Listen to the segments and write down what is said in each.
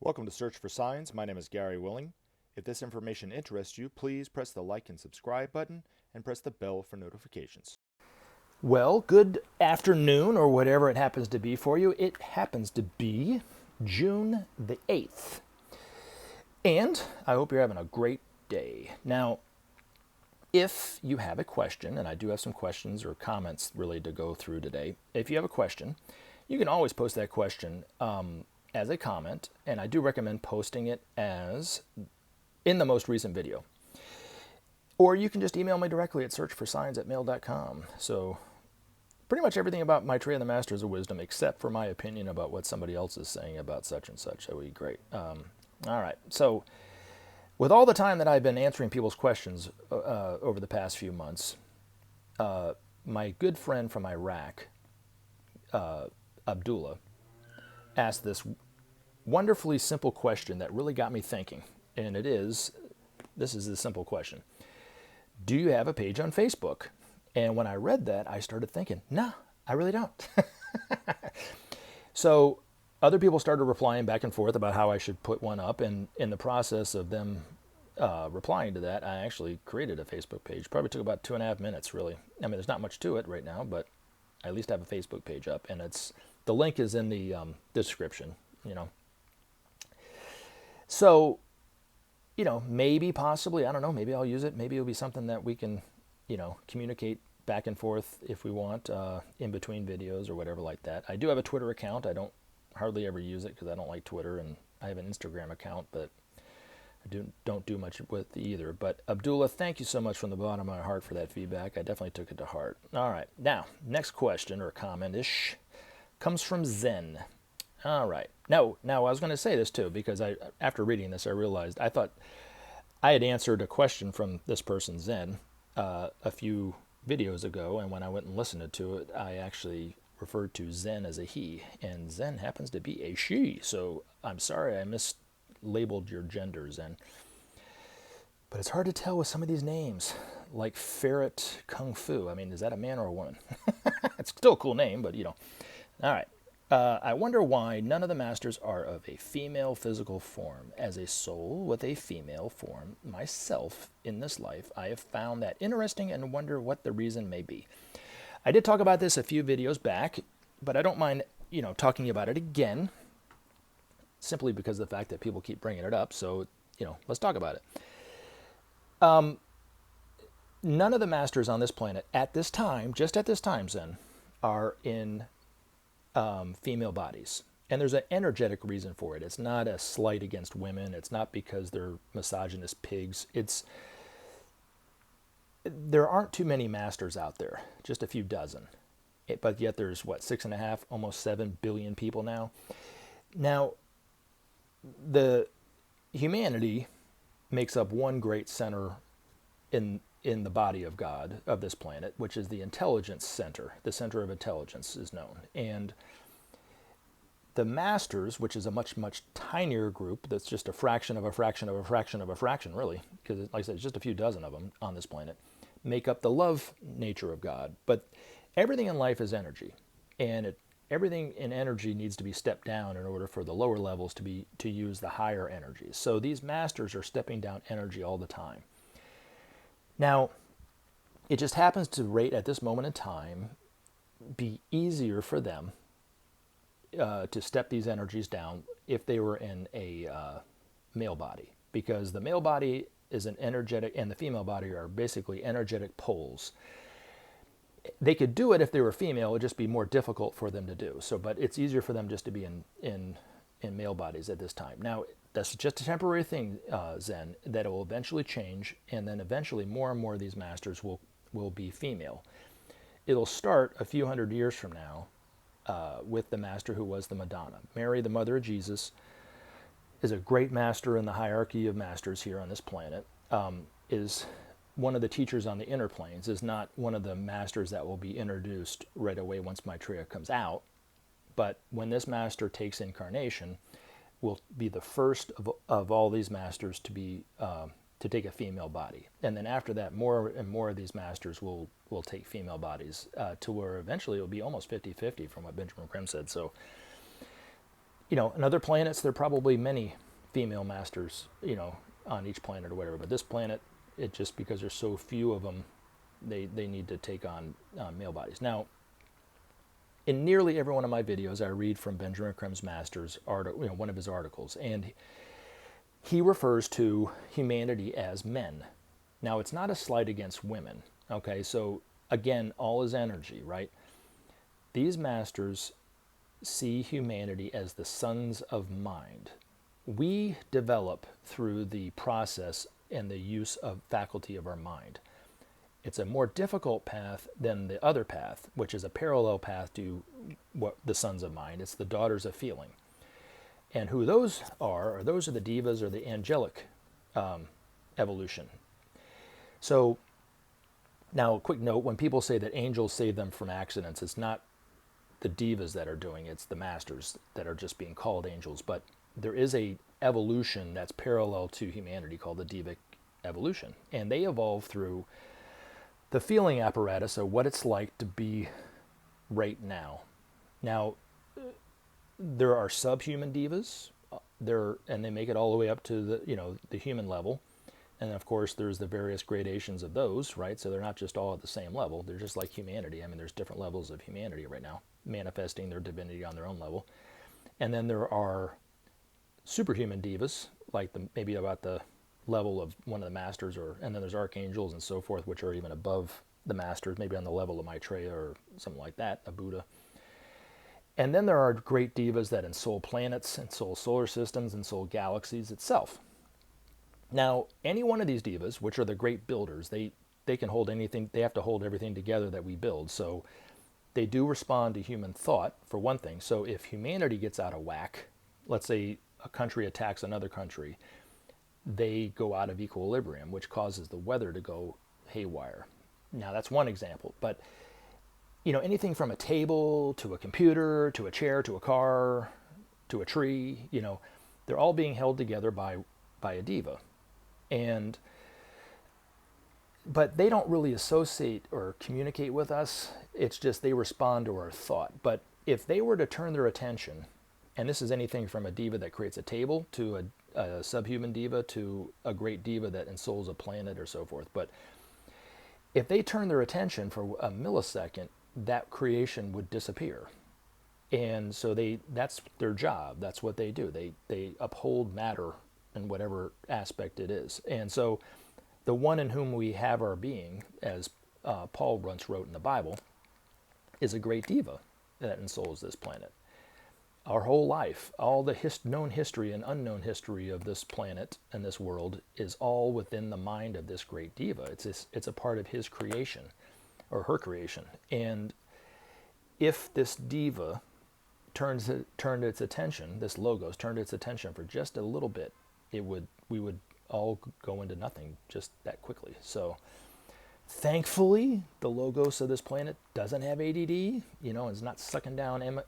Welcome to Search for Signs. My name is Gary Willing. If this information interests you, please press the like and subscribe button and press the bell for notifications. Well, good afternoon or whatever it happens to be for you. It happens to be June the 8th. And I hope you're having a great day. Now, if you have a question, and I do have some questions or comments really to go through today. If you have a question, you can always post that question as a comment, and I do recommend posting it as in the most recent video. Or you can just email me directly at searchforsigns@mail.com. So pretty much everything about Maitreya and the Masters of Wisdom, except for my opinion about what somebody else is saying about such and such. That would be great. All right. So with all the time that I've been answering people's questions over the past few months, my good friend from Iraq, Abdullah, asked this wonderfully simple question that really got me thinking. And this is the simple question. Do you have a page on Facebook? And when I read that, I started thinking, no, I really don't. So other people started replying back and forth about how I should put one up. And in the process of them replying to that, I actually created a Facebook page. Probably took about 2.5 minutes, really. I mean, there's not much to it right now, but I at least have a Facebook page up. And the link is in the description, So, maybe, possibly, I don't know, maybe I'll use it. Maybe it'll be something that we can, communicate back and forth if we want in between videos or whatever like that. I do have a Twitter account. I don't hardly ever use it because I don't like Twitter, and I have an Instagram account, but I don't do much with either. But Abdullah, thank you so much from the bottom of my heart for that feedback. I definitely took it to heart. All right. Now, next question or comment-ish comes from Zen. All right. Now I was going to say this too, because after reading this, I realized I thought I had answered a question from this person, Zen, a few videos ago, and when I went and listened to it, I actually referred to Zen as a he, and Zen happens to be a she, so I'm sorry I mislabeled your gender, Zen. But it's hard to tell with some of these names, like Ferret Kung Fu. I mean, is that a man or a woman? It's still a cool name, but All right. I wonder why none of the masters are of a female physical form. As a soul with a female form, myself, in this life, I have found that interesting and wonder what the reason may be. I did talk about this a few videos back, but I don't mind, talking about it again, simply because of the fact that people keep bringing it up. So, let's talk about it. None of the masters on this planet at this time, just at this time, Zen, are in female bodies. And there's an energetic reason for it. It's not a slight against women. It's not because they're misogynist pigs. There aren't too many masters out there, just a few dozen. But yet there's, 6.5, almost 7 billion people now. Now, the humanity makes up one great center in the body of God, of this planet, which is the intelligence center. The center of intelligence is known. And the masters, which is a much, much tinier group, that's just a fraction of a fraction of a fraction of a fraction, really, because, like I said, it's just a few dozen of them on this planet, make up the love nature of God. But everything in life is energy. And everything in energy needs to be stepped down in order for the lower levels to use the higher energies. So these masters are stepping down energy all the time. Now, it just happens to rate at this moment in time be easier for them to step these energies down if they were in a male body, because the male body is an energetic and the female body are basically energetic poles. They could do it if they were female; it would just be more difficult for them to do. So, but it's easier for them just to be in male bodies at this time. Now, that's just a temporary thing, Zen, that it will eventually change, and then eventually more and more of these masters will be female. It'll start a few hundred years from now with the master who was the Madonna. Mary, the mother of Jesus, is a great master in the hierarchy of masters here on this planet, is one of the teachers on the inner planes, is not one of the masters that will be introduced right away once Maitreya comes out. But when this master takes incarnation, will be the first of all these masters to take a female body. And then after that, more and more of these masters will take female bodies to where eventually it will be almost 50-50 from what Benjamin Creme said. So In other planets, there are probably many female masters, on each planet or whatever. But this planet, it just because there's so few of them, they need to take on male bodies. Now, in nearly every one of my videos, I read from Benjamin Creme's master's article, one of his articles, and he refers to humanity as men. Now, it's not a slight against women. Okay, so again, all is energy, right? These masters see humanity as the sons of mind. We develop through the process and the use of faculty of our mind. It's a more difficult path than the other path, which is a parallel path to what the sons of mind. It's the daughters of feeling. And who those are those are the divas or the angelic evolution. So now a quick note, when people say that angels save them from accidents, it's not the divas that are doing it, it's the masters that are just being called angels. But there is a evolution that's parallel to humanity called the divic evolution. And they evolve through the feeling apparatus of what it's like to be right now. Now, there are subhuman divas, and they make it all the way up to the human level. And of course, there's the various gradations of those, right? So they're not just all at the same level. They're just like humanity. I mean, there's different levels of humanity right now, manifesting their divinity on their own level. And then there are superhuman divas, like maybe about the level of one of the masters, and then there's archangels and so forth, which are even above the masters, maybe on the level of Maitreya or something like that, a Buddha. And then there are great divas that ensoul planets, ensoul solar systems, ensoul galaxies itself. Now, any one of these divas, which are the great builders, they can hold anything, they have to hold everything together that we build. So they do respond to human thought, for one thing. So if humanity gets out of whack, let's say a country attacks another country, they go out of equilibrium, which causes the weather to go haywire. Now, that's one example. But, anything from a table to a computer to a chair to a car to a tree, they're all being held together by a diva. But they don't really associate or communicate with us. It's just they respond to our thought. But if they were to turn their attention, and this is anything from a diva that creates a table to a subhuman diva to a great diva that ensouls a planet or so forth. But if they turn their attention for a millisecond, that creation would disappear. And so that's their job. That's what they do. They uphold matter in whatever aspect it is. And so the one in whom we have our being, as Paul once wrote in the Bible, is a great diva that ensouls this planet. Our whole life, all the known history and unknown history of this planet and this world is all within the mind of this great diva. It's a part of his creation, or her creation. And if this diva turned its attention, this logos turned its attention for just a little bit, we would all go into nothing just that quickly. So thankfully, the logos of this planet doesn't have ADD, it's not sucking down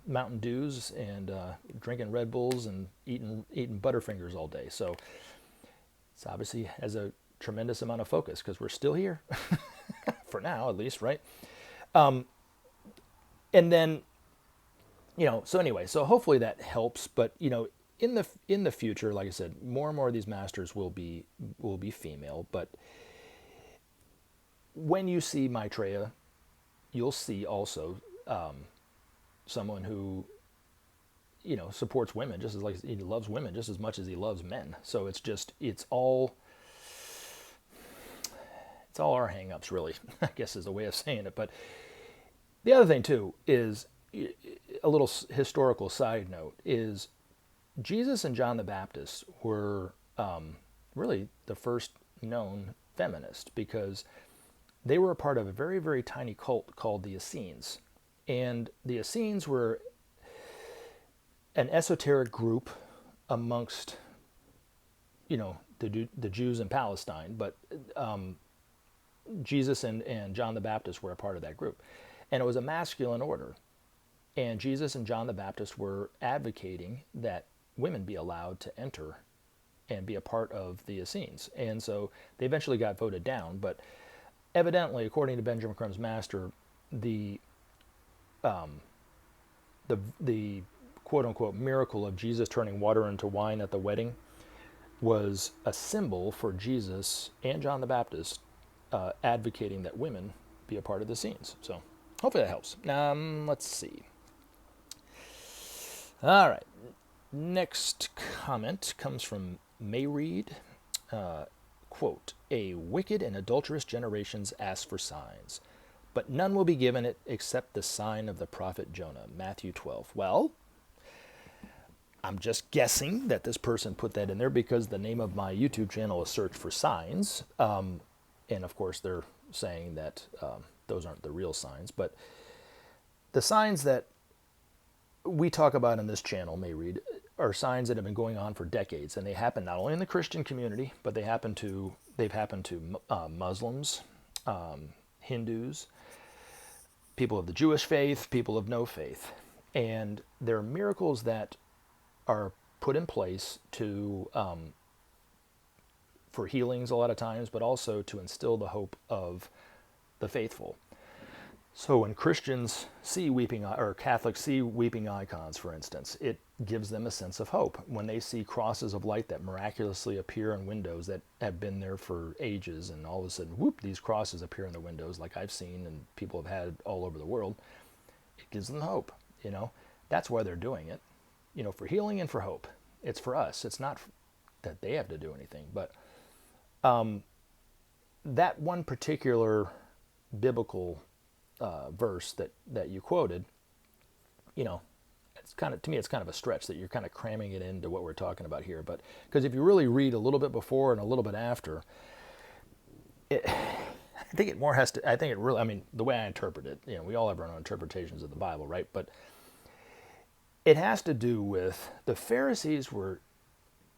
Mountain Dews and drinking Red Bulls and eating Butterfingers all day. So it's obviously has a tremendous amount of focus because we're still here, for now at least, right? And then, so anyway, so hopefully that helps. But in the future, like I said, more and more of these masters will be female, but when you see Maitreya, you'll see also someone who, supports women just as like he loves women just as much as he loves men. So it's all our hang-ups, really, I guess is a way of saying it. But the other thing too is a little historical side note is Jesus and John the Baptist were really the first known feminists because they were a part of a very, very tiny cult called the Essenes. And the Essenes were an esoteric group amongst, the Jews in Palestine. But Jesus and John the Baptist were a part of that group. And it was a masculine order. And Jesus and John the Baptist were advocating that women be allowed to enter and be a part of the Essenes. And so they eventually got voted down, but evidently, according to Benjamin Creme's master, the quote-unquote miracle of Jesus turning water into wine at the wedding was a symbol for Jesus and John the Baptist advocating that women be a part of the scenes. So hopefully that helps. Let's see. All right. Next comment comes from Mayreed. Quote, a wicked and adulterous generations ask for signs, but none will be given it except the sign of the prophet Jonah. Matthew 12. Well, I'm just guessing that this person put that in there because the name of my YouTube channel is Search for Signs. And of course, they're saying that those aren't the real signs. But the signs that we talk about in this channel, Mayreed, are signs that have been going on for decades. And they happen not only in the Christian community, but they've happened to Muslims, Hindus, people of the Jewish faith, people of no faith. And they're miracles that are put in place to for healings a lot of times, but also to instill the hope of the faithful. So when Christians see weeping, or Catholics see weeping icons, for instance, it gives them a sense of hope. When they see crosses of light that miraculously appear in windows that have been there for ages, and all of a sudden, whoop, these crosses appear in the windows like I've seen and people have had all over the world, it gives them hope, you know. That's why they're doing it, you know, for healing and for hope. It's for us. It's not that they have to do anything, but that one particular biblical verse that you quoted, you know, it's kind of, to me, it's kind of a stretch that you're kind of cramming it into what we're talking about here. But because if you really read a little bit before and a little bit after, I think it more has to, I think it really, I mean, the way I interpret it, you know, we all have our own interpretations of the Bible, right? But it has to do with the Pharisees were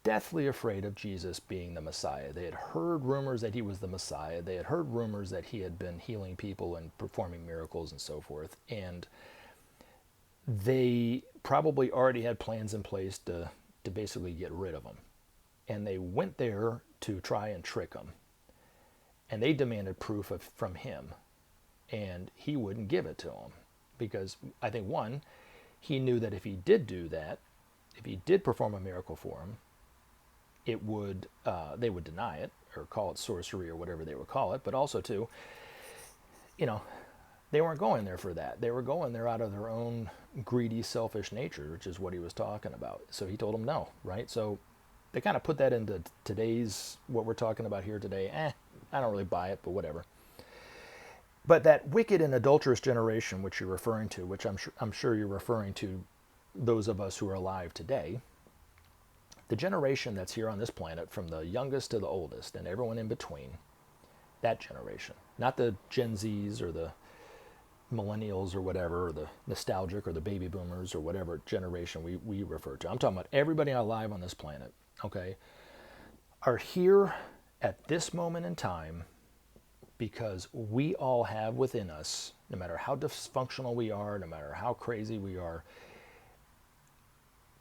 deathly afraid of Jesus being the Messiah. They had heard rumors that he was the Messiah. They had heard rumors that he had been healing people and performing miracles and so forth. And they probably already had plans in place to basically get rid of him. And they went there to try and trick him. And they demanded proof from him. And he wouldn't give it to them. Because I think, one, he knew that if he did do that, if he did perform a miracle for him, it would they would deny it or call it sorcery or whatever they would call it. But also, too, you know, they weren't going there for that. They were going there out of their own greedy, selfish nature, which is what he was talking about. So he told them no, right? So they kind of put that into today's, what we're talking about here today. I don't really buy it, but whatever. But that wicked and adulterous generation, which you're referring to, which I'm sure you're referring to those of us who are alive today, the generation that's here on this planet, from the youngest to the oldest and everyone in between, that generation, not the Gen Zs or the millennials or whatever, or the nostalgic or the baby boomers or whatever generation we refer to. I'm talking about everybody alive on this planet, okay, are here at this moment in time because we all have within us, no matter how dysfunctional we are, no matter how crazy we are,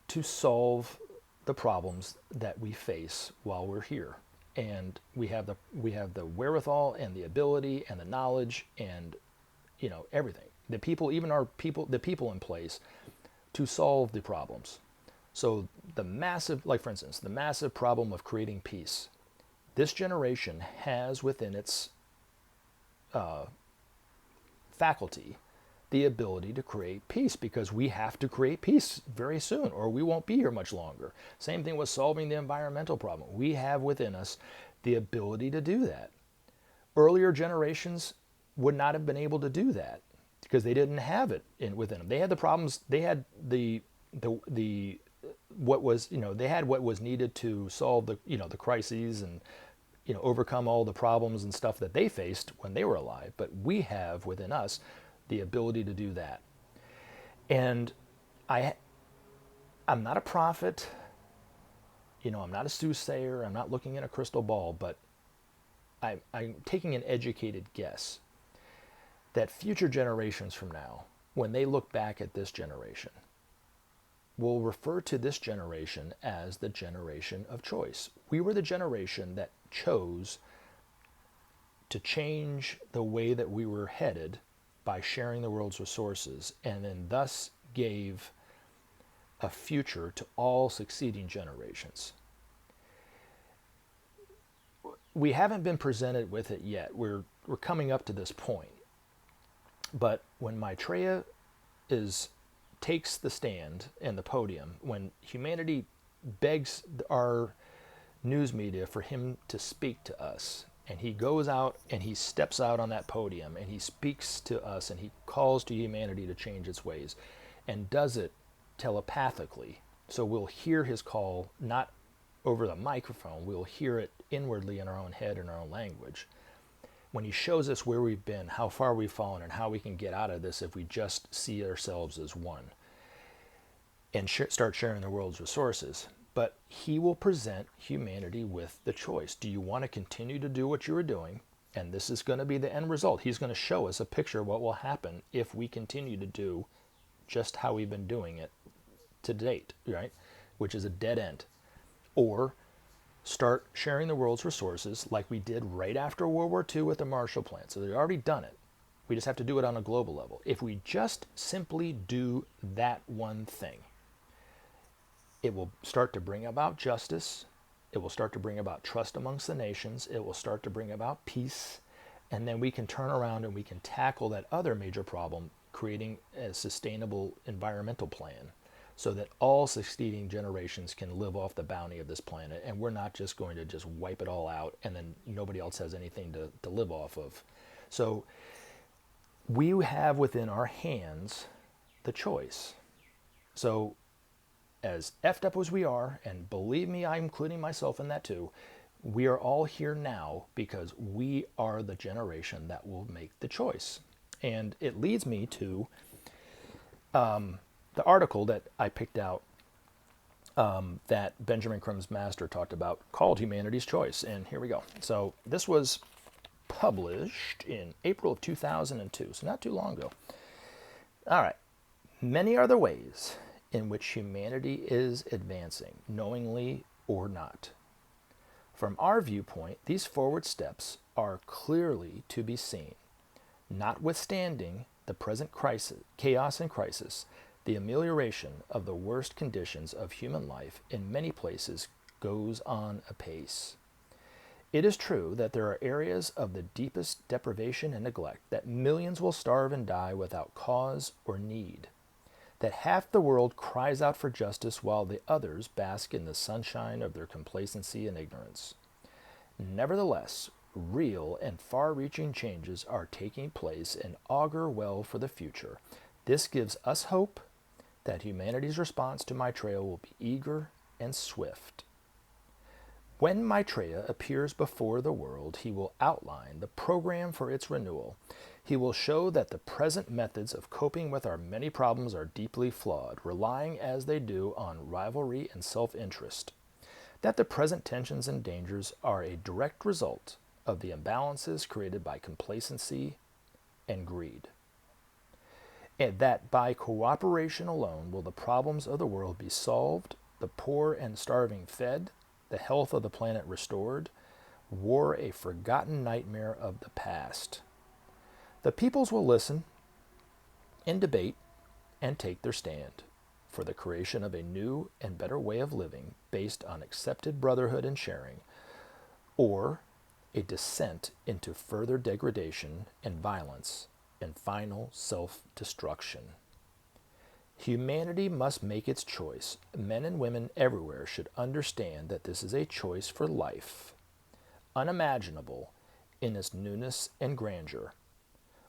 to solve the problems that we face while we're here. And we have the wherewithal and the ability and the knowledge and, you know, everything. The people, even the people in place to solve the problems. So the massive, like for instance, the massive problem of creating peace. This generation has within its faculty the ability to create peace, because we have to create peace very soon or we won't be here much longer. Same thing with solving the environmental problem. We have within us the ability to do that. Earlier generations would not have been able to do that because they didn't have it within them. They had the problems, they had the what was, you know, they had what was needed to solve the, you know, the crises and, you know, overcome all the problems and stuff that they faced when they were alive. But we have within us the ability to do that. And I'm not a prophet, you know, I'm not a soothsayer, I'm not looking in a crystal ball, but I'm taking an educated guess that future generations from now, when they look back at this generation, will refer to this generation as the generation of choice. We were the generation that chose to change the way that we were headed by sharing the world's resources, and then thus gave a future to all succeeding generations. We haven't been presented with it yet. We're coming up to this point. But when Maitreya takes the stand and the podium, when humanity begs our news media for him to speak to us, and he goes out and he steps out on that podium and he speaks to us and he calls to humanity to change its ways and does it telepathically. So we'll hear his call not over the microphone, we'll hear it inwardly in our own head, in our own language. When he shows us where we've been, how far we've fallen, and how we can get out of this if we just see ourselves as one and start sharing the world's resources. But he will present humanity with the choice. Do you want to continue to do what you were doing? And this is going to be the end result. He's going to show us a picture of what will happen if we continue to do just how we've been doing it to date, right? Which is a dead end. Or start sharing the world's resources like we did right after World War II with the Marshall Plan. So they've already done it. We just have to do it on a global level. If we just simply do that one thing, it will start to bring about justice. It will start to bring about trust amongst the nations. It will start to bring about peace. And then we can turn around and we can tackle that other major problem, creating a sustainable environmental plan so that all succeeding generations can live off the bounty of this planet. And we're not just going to just wipe it all out and then nobody else has anything to live off of. So we have within our hands the choice. So as effed up as we are, and believe me, I'm including myself in that too, we are all here now because we are the generation that will make the choice. And it leads me to the article that I picked out that Benjamin Creme's master talked about called Humanity's Choice. And here we go. So this was published in April of 2002, so not too long ago. All right. Many are the ways in which humanity is advancing, knowingly or not. From our viewpoint, these forward steps are clearly to be seen. Notwithstanding the present chaos and crisis, the amelioration of the worst conditions of human life in many places goes on apace. It is true that there are areas of the deepest deprivation and neglect, that millions will starve and die without cause or need, that half the world cries out for justice while the others bask in the sunshine of their complacency and ignorance. Nevertheless, real and far-reaching changes are taking place and augur well for the future. This gives us hope that humanity's response to Maitreya will be eager and swift. When Maitreya appears before the world, he will outline the program for its renewal. He will show that the present methods of coping with our many problems are deeply flawed, relying as they do on rivalry and self-interest. That the present tensions and dangers are a direct result of the imbalances created by complacency and greed. And that by cooperation alone will the problems of the world be solved, the poor and starving fed, the health of the planet restored, war a forgotten nightmare of the past. The peoples will listen and debate and take their stand for the creation of a new and better way of living based on accepted brotherhood and sharing, or a descent into further degradation and violence and final self-destruction. Humanity must make its choice. Men and women everywhere should understand that this is a choice for life, unimaginable in its newness and grandeur,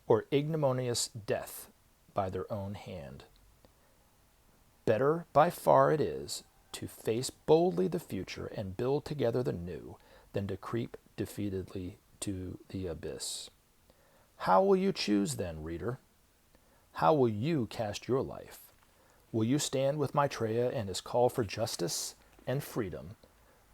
or ignominious death by their own hand. Better by far it is to face boldly the future and build together the new than to creep defeatedly to the abyss. How will you choose then, reader? How will you cast your life? Will you stand with Maitreya and his call for justice and freedom,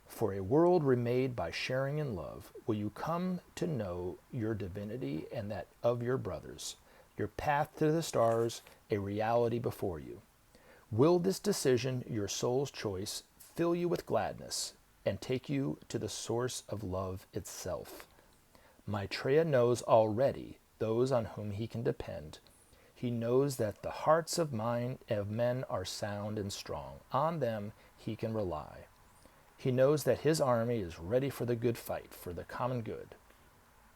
for a world remade by sharing in love? Will you come to know your divinity and that of your brothers, your path to the stars, a reality before you? Will this decision, your soul's choice, fill you with gladness and take you to the source of love itself? Maitreya knows already those on whom he can depend. He knows that the hearts of men are sound and strong. On them he can rely. He knows that his army is ready for the good fight, for the common good.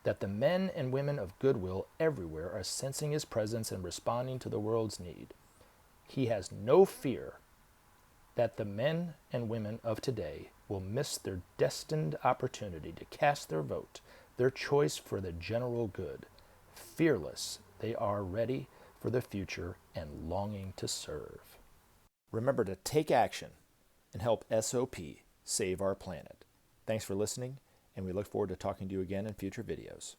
That the men and women of goodwill everywhere are sensing his presence and responding to the world's need. He has no fear that the men and women of today will miss their destined opportunity to cast their vote, their choice for the general good. Fearless, they are ready for the future and longing to serve. Remember to take action and help SOP save our planet. Thanks for listening, and we look forward to talking to you again in future videos.